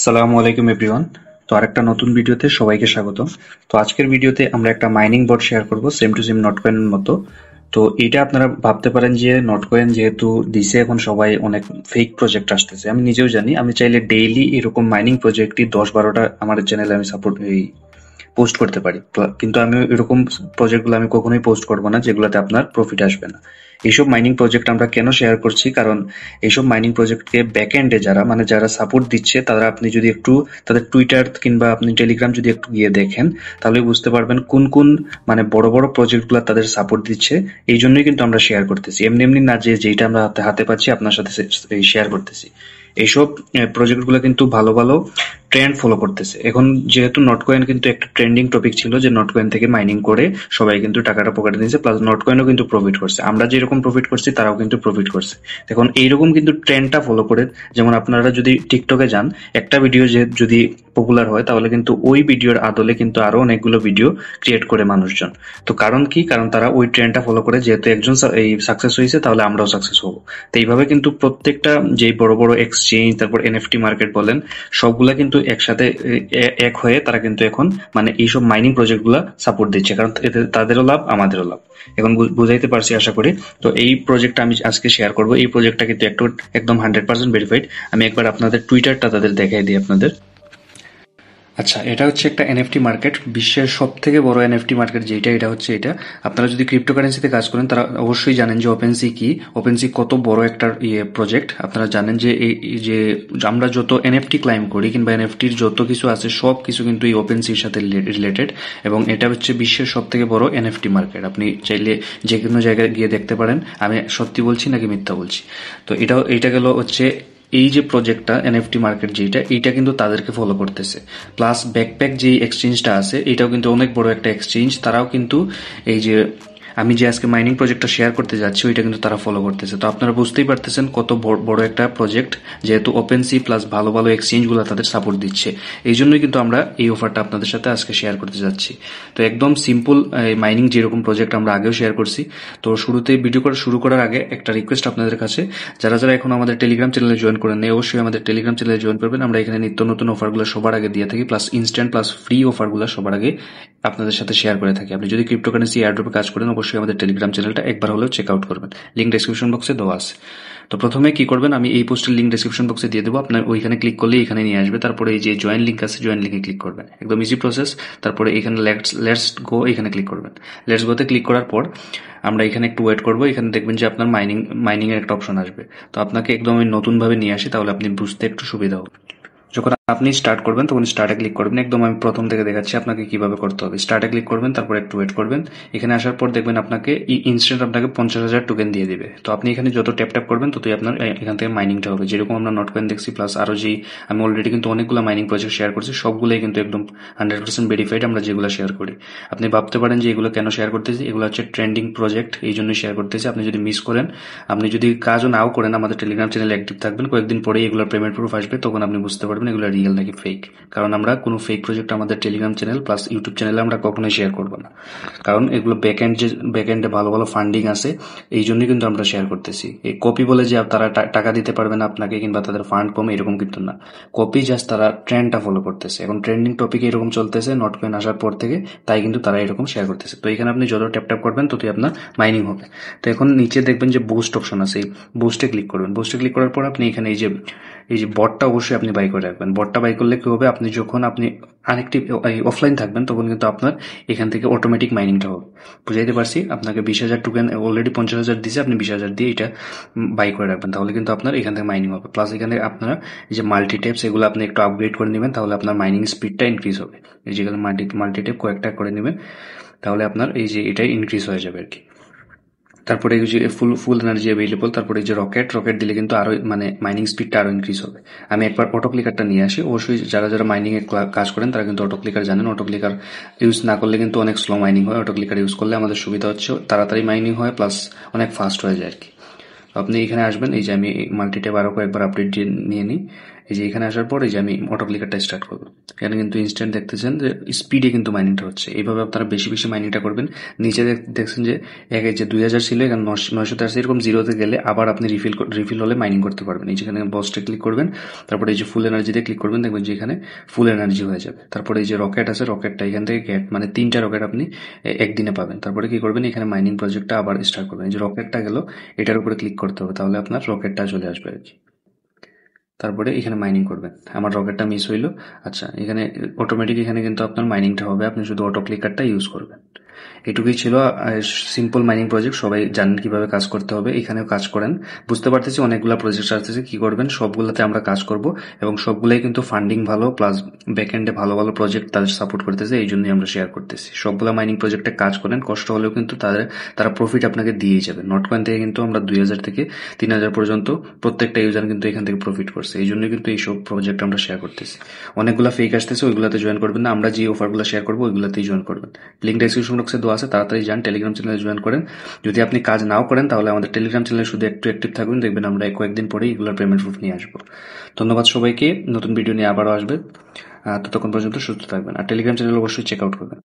আসসালামু আলাইকুম এভরিওয়ান। তো আরেকটা নতুন ভিডিওতে সবাইকে স্বাগত। তো আজকের ভিডিওতে আমরা একটা মাইনিং বট শেয়ার করব সেম টু সেম নটকয়েনের মতো। তো এটা আপনারা ভাবতে পারেন যে নটকয়েন যেহেতু দিছে এখন সবাই অনেক ফেক প্রজেক্ট আসতেছে, আমি নিজেও জানি। আমি চাইলে ডেইলি এরকম মাইনিং প্রজেক্টই 10-12টা আমার চ্যানেলে আমি সাপোর্ট পোস্ট করতে পারি, কিন্তু আমি এরকম প্রজেক্টগুলো আমি কখনোই পোস্ট করব না যেগুলোতে আপনার প্রফিট আসবে না। এইসব মাইনিং প্রজেক্ট আমরা কেন শেয়ার করছি, কারণ এইসব মাইনিং প্রজেক্টকে ব্যাকএন্ডে যারা সাপোর্ট দিচ্ছে, তারা আপনি যদি একটু তাদের টুইটার কিংবা আপনি টেলিগ্রাম যদি একটু গিয়ে দেখেন, তাহলে বুঝতে পারবেন কোন কোন মানে বড় বড় প্রজেক্টগুলো তাদের সাপোর্ট দিচ্ছে। এই জন্যই কিন্তু আমরা শেয়ার করতেছি, এমনি এমনি না যে যেটা আমরা হাতে হাতে পাচ্ছি আপনার সাথে শেয়ার করতেছি। এইসব প্রজেক্টগুলো কিন্তু ভালো ভালো ট্রেন্ড ফলো করতেছে। এখন যেহেতু নটকয়েন কিন্তু একটা ট্রেন্ডিং টপিক ছিল, যে নটকয়েন থেকে মাইনিং করে সবাই কিন্তু টাকাটা পকেটে নিয়েছে, প্লাস নটকয়েনও কিন্তু প্রফিট করছে। আমরা যেরকম প্রফিট করছি তারাও কিন্তু প্রফিট করছে। এখন এইরকম কিন্তু ট্রেন্ডটা ফলো করে, যেমন আপনারা যদি টিকটকে যান, একটা ভিডিও যদি পপুলার হয় তাহলে কিন্তু ওই ভিডিওর আদলে কিন্তু আরো অনেকগুলো ভিডিও ক্রিয়েট করে মানুষজন। তো কারণ কি, কারণ তারা ওই ট্রেন্ডটা ফলো করে, যেহেতু একজন এই সাকসেস হয়েছে তাহলে আমরাও সাকসেস হবো। তো এইভাবে কিন্তু প্রত্যেকটা যে বড় বড় এক্সচেঞ্জ, তারপর এনএফটি মার্কেট বলেন, সবগুলা কিন্তু একসাথে এক হয়ে তারা কিন্তু এখন মানে এইসব মাইনিং প্রজেক্ট গুলা সাপোর্ট দিচ্ছে, কারণ এতে তাদেরও লাভ আমাদেরও লাভ। এখন বুঝাইতে পারছি আশা করি। তো এই প্রজেক্টটা আমি আজকে শেয়ার করব। এই প্রজেক্টটা কিন্তু একদম 100% ভেরিফাইড। আমি একবার আপনাদের টুইটারটা তাদের দেখাই দিই আপনাদের। আচ্ছা, এটা হচ্ছে একটা এনএফটি মার্কেট, বিশ্বের সব থেকে বড় এনএফটি মার্কেট যেটা, এটা হচ্ছে এটা। আপনারা যদি ক্রিপ্টোকারেন্সিতে কাজ করেন তারা অবশ্যই জানেন যে ওপেনসি কি, ওপেনসি কত বড় একটা প্রজেক্ট। আপনারা জানেন যে এই যে আমরা যত এনএফটি ক্লাইম করি কিংবা এনএফটির যত কিছু আছে সব কিছু কিন্তু এই ওপেনসির সাথে রিলেটেড, এবং এটা হচ্ছে বিশ্বের সব থেকে বড় এনএফটি মার্কেট। আপনি চাইলে যে কোনো জায়গায় গিয়ে দেখতে পারেন আমি সত্যি বলছি নাকি মিথ্যা বলছি। তো এটা গেল হচ্ছে এই যে প্রজেক্টটা এনএফটি মার্কেট যেটা, এইটা কিন্তু তাদেরকে ফলো করতেছে। প্লাস ব্যাকপ্যাক যে এক্সচেঞ্জটা আছে, এটাও কিন্তু অনেক বড় একটা এক্সচেঞ্জ, তারাও কিন্তু এই যে আমি যে আজকে মাইনিং প্রজেক্টটা শেয়ার করতে যাচ্ছি ওইটা কিন্তু তারা ফলো করতেছে। তো আপনারা বুঝতেই পারতেছেন কত বড় একটা প্রজেক্ট, যেহেতু ওপেনসি প্লাস ভালো ভালো এক্সচেঞ্জগুলো তাদের সাপোর্ট দিচ্ছে। এই জন্যই কিন্তু আমরা এই অফারটা আপনাদের সাথে আজকে শেয়ার করতে যাচ্ছি। তো একদম সিম্পল মাইনিং যেরকম প্রজেক্ট আমরা আগেও শেয়ার করছি। তো শুরুতে ভিডিও শুরু করার আগে একটা রিকোয়েস্ট আপনাদের কাছে, যারা যারা এখন আমাদের টেলিগ্রাম চ্যানেলে জয়েন করেন নেই, অবশ্যই আমাদের টেলিগ্রাম চ্যানেলে জয়েন করবেন। আমরা এখানে নিত্য নতুন অফারগুলো সবার আগে দিয়ে থাকি, প্লাস ইনস্ট্যান্ট প্লাস ফ্রি অফারগুলো সবার আগে আপনাদের সাথে শেয়ার করে থাকি। আপনি যদি ক্রিপ্টোকারেন্সি এয়ারড্রপে কাজ করেন অবশ্যই আমাদের টেলিগ্রাম চ্যানেলটা একবার হলেও চেক আউট করবেন, লিঙ্ক ডেসক্রিপশন বক্সে দেওয়া আছে। তো প্রথমে কি করবেন, আমি এই পোস্টের লিঙ্ক ডেসক্রিপশন বক্সে দিয়ে দেবো, আপনার ওইখানে ক্লিক করলে এখানে নিয়ে আসবে। তারপরে এই যে জয়েন লিঙ্ক আছে, জয়েন লিঙ্কে ক্লিক করবেন, একদম ইজি প্রসেস। তারপরে এখানে লেটস গো এখানে ক্লিক করবেন। লেটস গোতে ক্লিক করার পর আমরা এখানে একটু ওয়েট করবো। এখানে দেখবেন যে আপনার মাইনিং এর একটা অপশন আসবে। তো আপনাকে একদম নতুন ভাবে নিয়ে আসি, তাহলে আপনি বুঝতে একটু সুবিধা হবে। যখন আপনি স্টার্ট করবেন তখন স্টার্টে ক্লিক করবেন, একদম আমি প্রথম থেকে দেখাচ্ছি আপনাকে কিভাবে করতে হবে। স্টার্টে ক্লিক করবেন, তারপর একটু ওয়েট করবেন। এখানে আসার পর দেখবেন আপনাকে ইনস্ট্যান্ট আপনাকে 50,000 টোকেন দিয়ে দিবে। তো আপনি এখানে যত ট্যাপ করবেন ততই আপনার এখান থেকে মাইনিংটা হবে। যেরকম আমরা নটকয়েন দেখছি, প্লাস আরো যে আমি অলরেডি কিন্তু অনেকগুলো মাইনিং প্রজেক্ট শেয়ার করছি, সবগুলোই কিন্তু একদম 100% ভেরিফাইড আমরা যেগুলো শেয়ার করি। আপনি ভাবতে পারেন যে এগুলো কেন শেয়ার করতেছি, এগুলো হচ্ছে ট্রেন্ডিং প্রজেক্ট, এই জন্যই শেয়ার করতেছি। আপনি যদি মিস করেন, আপনি যদি কাজও নাও করেন, আমাদের টেলিগ্রাম চ্যানেলে অ্যাক্টিভ থাকবেন, কয়েকদিন পরেই এগুলোর পেমেন্ট প্রুফ আসবে, তখন আপনি বুঝতে পারবেন এগুলো রিয়েল নাকি ফেক। কারণ আমরা কোনো ফেক প্রজেক্ট আমাদের টেলিগ্রাম চ্যানেল প্লাস ইউটিউব চ্যানেলে আমরা কখনোই শেয়ার করব না, কারণ এগুলো ব্যাকএন্ডে ভালো ভালো ফান্ডিং আছে, এই জন্যই কিন্তু আমরা শেয়ার করতেছি। এই কপি বলে যে তারা টাকা দিতে পারবে না আপনাকে কিংবা তাদের ফান্ড কম, এরকম কিন্তু না। কপি জাস্ট তারা ট্রেন্ডটা ফলো করতেছে। এখন ট্রেন্ডিং টপিক এরকম চলতেছে নটকয়েন আসার পর থেকে, তাই কিন্তু তারা এরকম শেয়ার করতেছে। তো এখানে আপনি যত ট্যাপ করবেন ততই আপনার মাইনিং হবে। তো এখন নিচে দেখবেন যে বুস্ট অপশন আছে, এই বুস্টে ক্লিক করবেন। বুস্টে ক্লিক করার পর আপনি এখানে এই যে বটটা অবশ্যই আপনি বাই করে রাখবেন। বটটা বাই করলে কি হবে, আপনি যখন আপনি আনএক্টিভ অফলাইন থাকবেন তখন কিন্তু আপনার এখান থেকে অটোমেটিক মাইনিংটা হবে। বুঝাইতে পারছি? আপনাকে 20,000 টোকেন অলরেডি 50,000 দিছে, আপনি 20,000 দিয়ে এটা বাই করে রাখবেন, তাহলে কিন্তু আপনার এখান থেকে মাইনিং হবে। প্লাস এখানে আপনারা এই যে মাল্টি ট্যাপস, এগুলো আপনি একটু আপগ্রেড করে নেবেন, তাহলে আপনার মাইনিং স্পিডটা ইনক্রিজ হবে। এই যেগুলো মাল্টি ট্যাপ কয়েকটা করে নেবেন, তাহলে আপনার এই যে এটাই ইনক্রিজ হয়ে যাবে আর কি। তারপরে এই যে ফুল এনার্জি অ্যাভেলেবল, তারপরে এই যে রকেট দিলে কিন্তু আরো মানে মাইনিং স্পিডটা আরো ইনক্রিজ হবে। আমি একবার অটো ক্লিকারটা নিয়ে আসি। অবশ্যই যারা যারা মাইনিং এ কাজ করেন তারা কিন্তু অটো ক্লিকার জানেন। অটো ক্লিকার ইউজ না করলে কিন্তু অনেক স্লো মাইনিং হয়, অটো ক্লিকার ইউজ করলে আমাদের সুবিধা হচ্ছে তাড়াতাড়ি মাইনিং হয়, প্লাস অনেক ফাস্ট হয়ে যায় আর কি। আপনি এখানে আসবেন, এই যে আমি মাল্টি ট্যাব আরো কয়েকবার আপডেট নিয়ে নিই। এই যে এখানে আসার পর এই যে আমি অটো ক্লিকারটা স্টার্ট করবো। এখানে কিন্তু ইনস্ট্যান্ট দেখতেছেন যে স্পিডে কিন্তু মাইনিংটা হচ্ছে। এইভাবে আপনারা বেশি বেশি মাইনিংটা করবেন। নিচে দেখছেন যে যে 2000 ছিল এখানে 983, এরকম জিরোতে গেলে আবার আপনি রিফিল হলে মাইনিং করতে পারবেন। এই যেখানে বক্সটা ক্লিক করবেন, তারপরে এই যে ফুল এনার্জিতে ক্লিক করবেন, দেখবেন যে এখানে ফুল এনার্জি হয়ে যাবে। তারপরে এই যে রকেট আছে, রকেটটা এখান থেকে গেট মানে 3টা রকেট আপনি একদিনে পাবেন। তারপরে কি করবেন, এখানে মাইনিং প্রজেক্টটা আবার স্টার্ট করবেন। এই যে রকেটটা গেল, এটার উপরে ক্লিক করতে হবে, তাহলে আপনার রকেটটা চলে আসবে আর কি। তারপরে এখানে মাইনিং করবেন। আমার রকেটটা মিস হইলো। আচ্ছা, এখানে অটোমেটিক এখানে কিন্তু আপনার মাইনিংটা হবে, আপনি শুধু অটো ক্লিকারটা ইউজ করবেন। এটুকুই ছিল সিম্পল মাইনিং প্রজেক্ট। সবাই জানেন কিভাবে কাজ করতে হবে, এখানেও কাজ করেন। বুঝতে পারতেছি অনেকগুলো প্রজেক্ট আসতেছে, কি করবেন, সবগুলোতে আমরা কাজ করব এবং সবগুলাই কিন্তু ফান্ডিং ভালো, প্লাস ব্যাকএন্ডে ভালো ভালো প্রজেক্ট তাদের সাপোর্ট করতেছে, এই জন্যই আমরা শেয়ার করতেছি। সবগুলা মাইনিং প্রজেক্টে কাজ করেন, কষ্ট হলেও কিন্তু তারা প্রফিট আপনাকে দিয়েই যাবে। নটকয়েন থেকে কিন্তু আমরা 2000 থেকে 3000 পর্যন্ত প্রত্যেকটা ইউজার কিন্তু এখান থেকে প্রফিট করছে, এই জন্যই কিন্তু এইসব প্রজেক্ট আমরা শেয়ার করতেছি। অনেকগুলো ফেক আসতেছে, ওইগুলোতে জয়েন করবেন না, আমরা যে অফারগুলো শেয়ার করবো ওইগুলোতেই জয়েন করবেন। লিঙ্ক ডেসক্রিপশন বক্সে দেওয়া আছে, তাড়াতাড়ি যান, টেলিগ্রাম চ্যানেলে জয়েন করেন। যদি আপনি কাজ নাও করেন তাহলে আমাদের টেলিগ্রাম চ্যানেলে শুধু একটু অ্যাক্টিভ থাকবেন, দেখবেন আমরা কয়েকদিন পরেই এগুলোর পেমেন্ট প্রুফ নিয়ে আসবো। ধন্যবাদ সবাইকে, নতুন ভিডিও নিয়ে আবারও আসবে। ততক্ষণ পর্যন্ত সুস্থ থাকবেন আর টেলিগ্রাম চ্যানেল অবশ্যই চেক আউট করবেন।